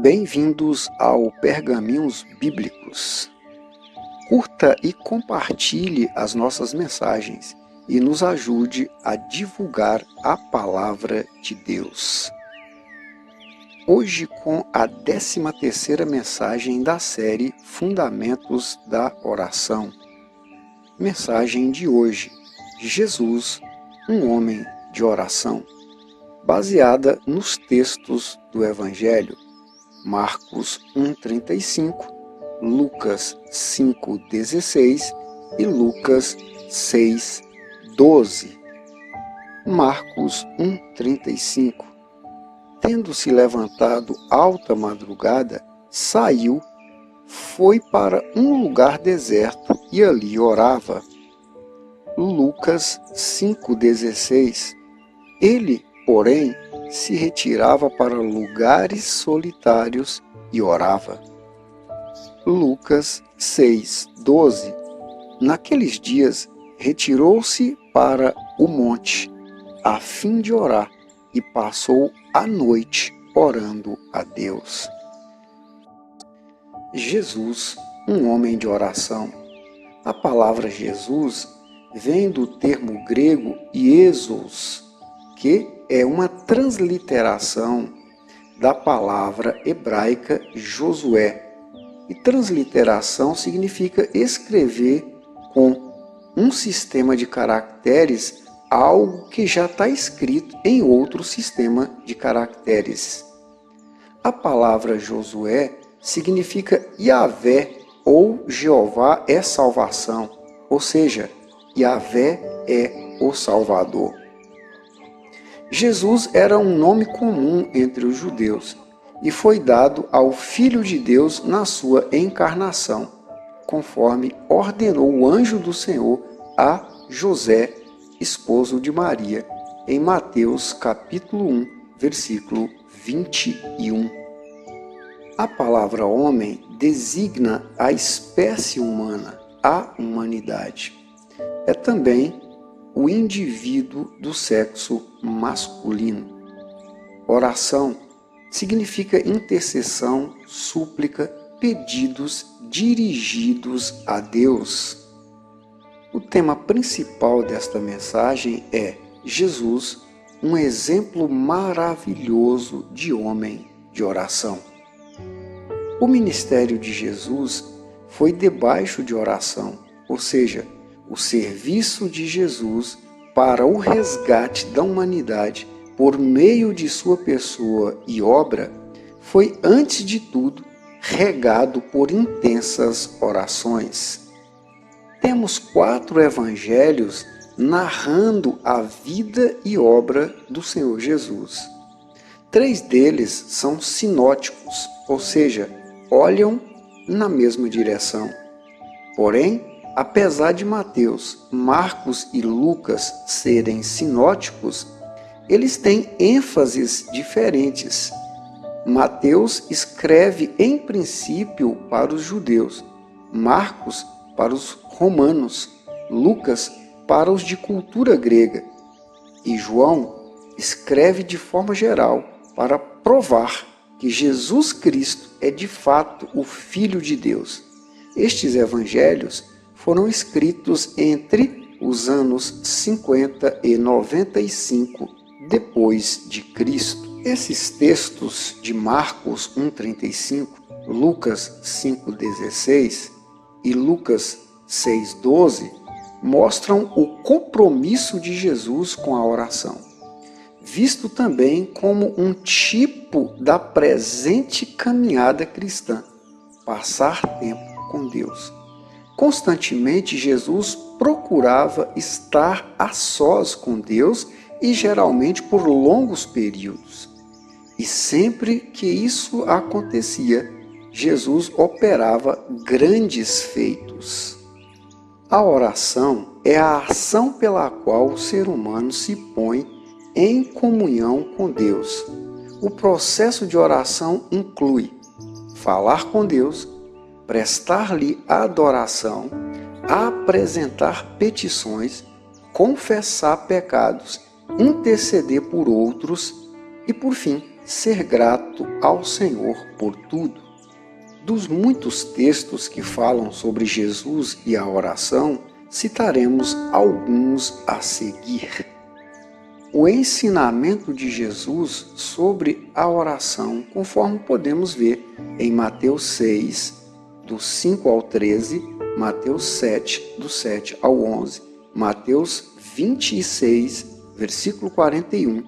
Bem-vindos ao Pergaminhos Bíblicos. Curta e compartilhe as nossas mensagens e nos ajude a divulgar a Palavra de Deus. Hoje com a 13ª mensagem da série Fundamentos da Oração. Mensagem de hoje: Jesus, um homem de oração, baseada nos textos do Evangelho. Marcos 1:35, Lucas 5:16 e Lucas 6:12. Marcos 1:35. Tendo se levantado alta madrugada, saiu, foi para um lugar deserto e ali orava. Lucas 5:16. Ele, porém, se retirava para lugares solitários e orava. Lucas 6:12. Naqueles dias, retirou-se para o monte, a fim de orar, e passou a noite orando a Deus. Jesus, um homem de oração. A palavra Jesus vem do termo grego Iesus, que é uma transliteração da palavra hebraica Josué. E transliteração significa escrever com um sistema de caracteres algo que já está escrito em outro sistema de caracteres. A palavra Josué significa Yahvé ou Jeová é salvação, ou seja, Yahvé é o Salvador. Jesus era um nome comum entre os judeus e foi dado ao Filho de Deus na sua encarnação, conforme ordenou o anjo do Senhor a José, esposo de Maria, em Mateus capítulo 1, versículo 21. A palavra homem designa a espécie humana, a humanidade. É também o indivíduo do sexo masculino. Oração significa intercessão, súplica, pedidos dirigidos a Deus. O tema principal desta mensagem é Jesus, um exemplo maravilhoso de homem de oração. O ministério de Jesus foi debaixo de oração, ou seja, o serviço de Jesus para o resgate da humanidade por meio de sua pessoa e obra foi, antes de tudo, regado por intensas orações. Temos 4 evangelhos narrando a vida e obra do Senhor Jesus. 3 deles são sinóticos, ou seja, olham na mesma direção. Porém, apesar de Mateus, Marcos e Lucas serem sinóticos, eles têm ênfases diferentes. Mateus escreve em princípio para os judeus, Marcos para os romanos, Lucas para os de cultura grega e João escreve de forma geral para provar que Jesus Cristo é de fato o Filho de Deus. Estes evangelhos foram escritos entre os anos 50 e 95 depois de Cristo. Esses textos de Marcos 1:35, Lucas 5:16 e Lucas 6:12 mostram o compromisso de Jesus com a oração, visto também como um tipo da presente caminhada cristã, passar tempo com Deus. Constantemente, Jesus procurava estar a sós com Deus e geralmente por longos períodos. E sempre que isso acontecia, Jesus operava grandes feitos. A oração é a ação pela qual o ser humano se põe em comunhão com Deus. O processo de oração inclui falar com Deus, prestar-lhe adoração, apresentar petições, confessar pecados, interceder por outros e, por fim, ser grato ao Senhor por tudo. Dos muitos textos que falam sobre Jesus e a oração, citaremos alguns a seguir. O ensinamento de Jesus sobre a oração, conforme podemos ver em Mateus 6, do 5 ao 13, Mateus 7, do 7 ao 11, Mateus 26, versículo 41,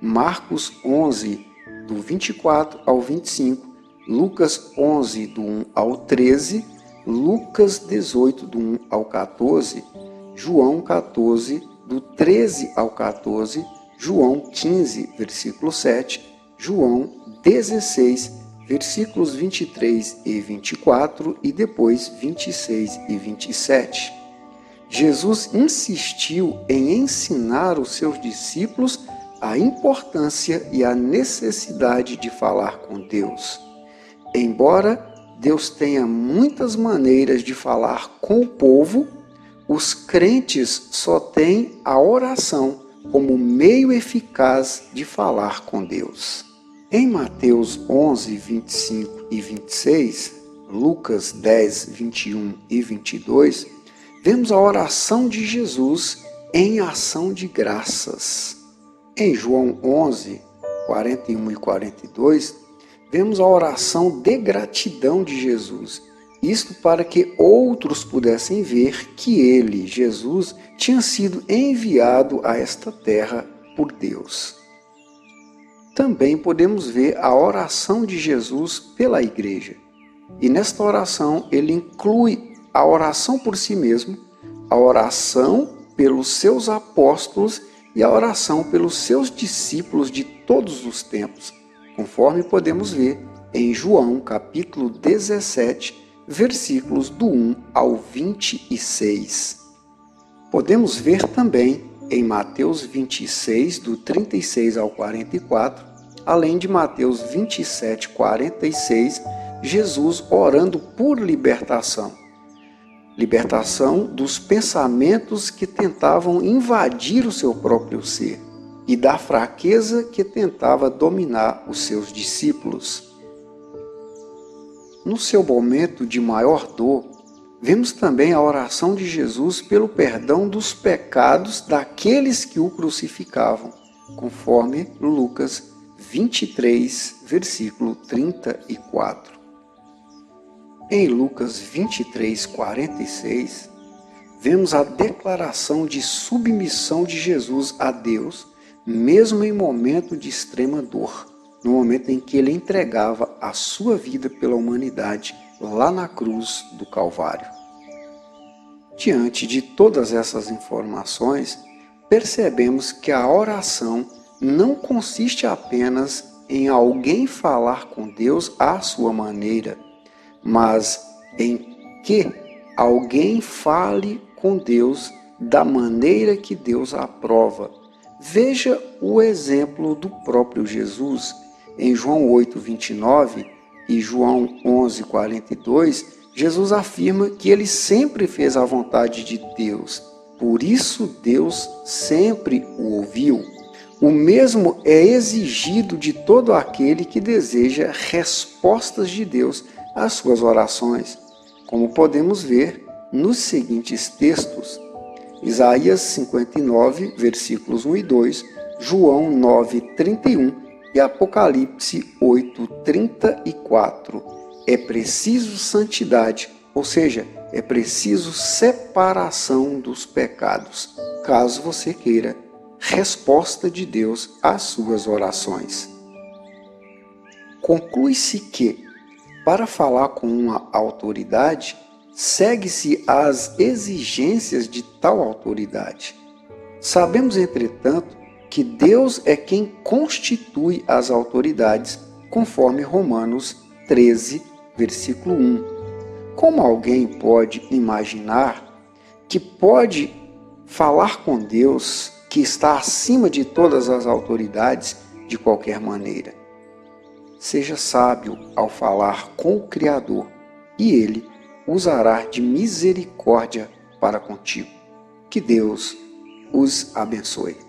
Marcos 11, do 24 ao 25, Lucas 11, do 1 ao 13, Lucas 18, do 1 ao 14, João 14, do 13 ao 14, João 15, versículo 7, João 16, versículos 23 e 24 e depois 26 e 27. Jesus insistiu em ensinar os seus discípulos a importância e a necessidade de falar com Deus. Embora Deus tenha muitas maneiras de falar com o povo, os crentes só têm a oração como meio eficaz de falar com Deus. Em Mateus 11, 25 e 26, Lucas 10, 21 e 22, vemos a oração de Jesus em ação de graças. Em João 11, 41 e 42, vemos a oração de gratidão de Jesus. Isto para que outros pudessem ver que ele, Jesus, tinha sido enviado a esta terra por Deus. Também podemos ver a oração de Jesus pela igreja. E nesta oração ele inclui a oração por si mesmo, a oração pelos seus apóstolos e a oração pelos seus discípulos de todos os tempos, conforme podemos ver em João capítulo 17, versículos do 1 ao 26. Podemos ver também em Mateus 26, do 36 ao 44, além de Mateus 27, 46, Jesus orando por libertação. Libertação dos pensamentos que tentavam invadir o seu próprio ser e da fraqueza que tentava dominar os seus discípulos. No seu momento de maior dor, vemos também a oração de Jesus pelo perdão dos pecados daqueles que o crucificavam, conforme Lucas 23, versículo 34. Em Lucas 23, 46, vemos a declaração de submissão de Jesus a Deus, mesmo em momento de extrema dor, no momento em que ele entregava a sua vida pela humanidade lá na cruz do Calvário. Diante de todas essas informações, percebemos que a oração não consiste apenas em alguém falar com Deus à sua maneira, mas em que alguém fale com Deus da maneira que Deus aprova. Veja o exemplo do próprio Jesus. Em João 8, 29 e João 11, 42, Jesus afirma que ele sempre fez a vontade de Deus. Por isso Deus sempre o ouviu. O mesmo é exigido de todo aquele que deseja respostas de Deus às suas orações, como podemos ver nos seguintes textos: Isaías 59, versículos 1 e 2, João 9, 31 e Apocalipse 8, 34. É preciso santidade, ou seja, é preciso separação dos pecados, caso você queira resposta de Deus às suas orações. Conclui-se que, para falar com uma autoridade, segue-se às exigências de tal autoridade. Sabemos, entretanto, que Deus é quem constitui as autoridades, conforme Romanos 13, versículo 1. Como alguém pode imaginar que pode falar com Deus, que está acima de todas as autoridades, de qualquer maneira? Seja sábio ao falar com o Criador, e Ele usará de misericórdia para contigo. Que Deus os abençoe.